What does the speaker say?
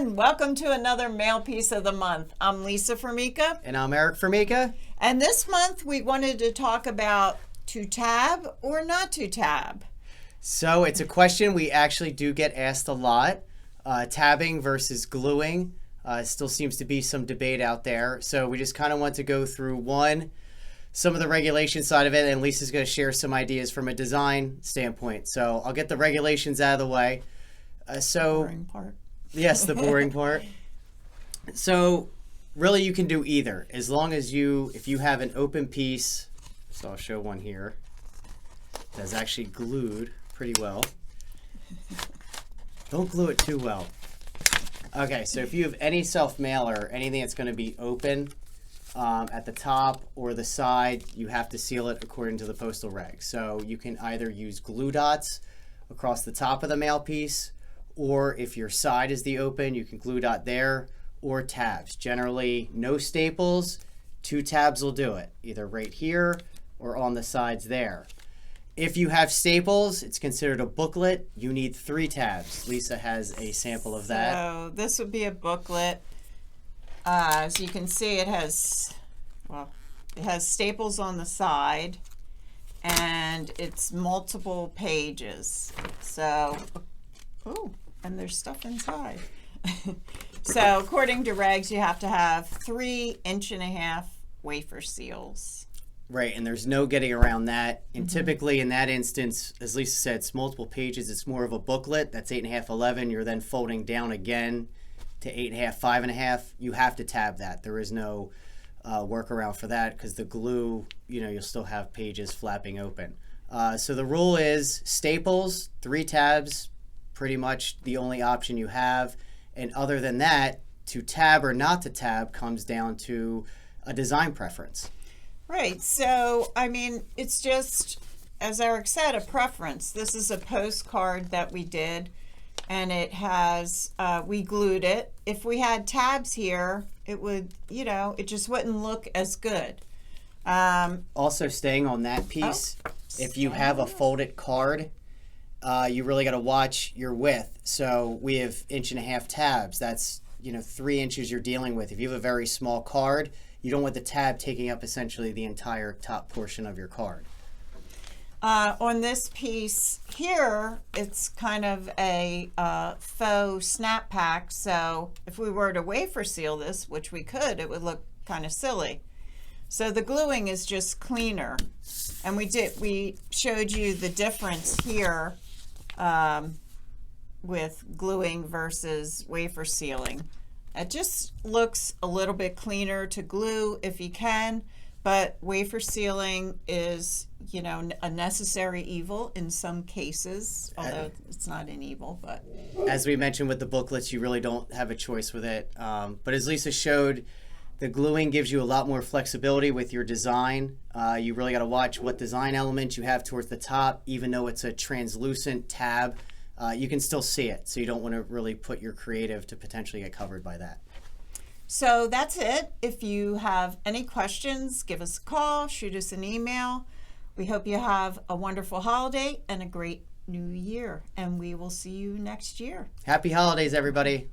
everyone. Welcome to another Mail Piece of the Month. I'm Lisa Formica. And I'm Erik Formica. And this month we wanted to talk about to tab or not to tab. So it's a question we actually do get asked a lot. Tabbing versus gluing. Still seems to be some debate out there. So we just kind of want to go through some of the regulation side of it, and Lisa's going to share some ideas from a design standpoint. So I'll get the regulations out of the way. Boring part. Yes, the boring part. So really you can do either, as long as if you have an open piece. So I'll show one here that's actually glued pretty well. Don't glue it too well. Okay, so if you have any self-mailer, anything that's going to be open at the top or the side, you have to seal it according to the postal regs. So you can either use glue dots across the top of the mail piece, or if your side is the open, you can glue dot there, or tabs. Generally, no staples, 2 tabs will do it, either right here or on the sides there. If you have staples, it's considered a booklet. You need 3 tabs. Lisa has a sample of that. So this would be a booklet. As you can see, it has staples on the side, and it's multiple pages. So, and there's stuff inside. So according to regs, you have to have 3 1.5-inch wafer seals. Right, and there's no getting around that. And typically in that instance, as Lisa said, it's multiple pages. It's more of a booklet. That's 8.5, 11. You're then folding down again to 8.5, 5.5. You have to tab that. There is no workaround for that, because the glue, you'll still have pages flapping open. So the rule is staples, 3 tabs, pretty much the only option you have. And other than that, to tab or not to tab comes down to a design preference. Right. So, I mean, it's just, as Erik said, a preference. This is a postcard that we did, and it has, we glued it. If we had tabs here, it would, it just wouldn't look as good. Also, staying on that piece, if you have a folded card, you really got to watch your width. So we have 1.5-inch tabs. That's 3 inches you're dealing with. If you have a very small card, you don't want the tab taking up essentially the entire top portion of your card. On this piece here, it's kind of a faux snap pack. So if we were to wafer seal this, which we could, it would look kind of silly. So the gluing is just cleaner. And we showed you the difference here with gluing versus wafer sealing. It just looks a little bit cleaner to glue if you can, but wafer sealing is, a necessary evil in some cases, although it's not an evil. But as we mentioned with the booklets, you really don't have a choice with it. But as Lisa showed, the gluing gives you a lot more flexibility with your design. You really got to watch what design elements you have towards the top. Even though it's a translucent tab, you can still see it. So you don't want to really put your creative to potentially get covered by that. So that's it. If you have any questions, give us a call, shoot us an email. We hope you have a wonderful holiday and a great new year. And we will see you next year. Happy holidays, everybody.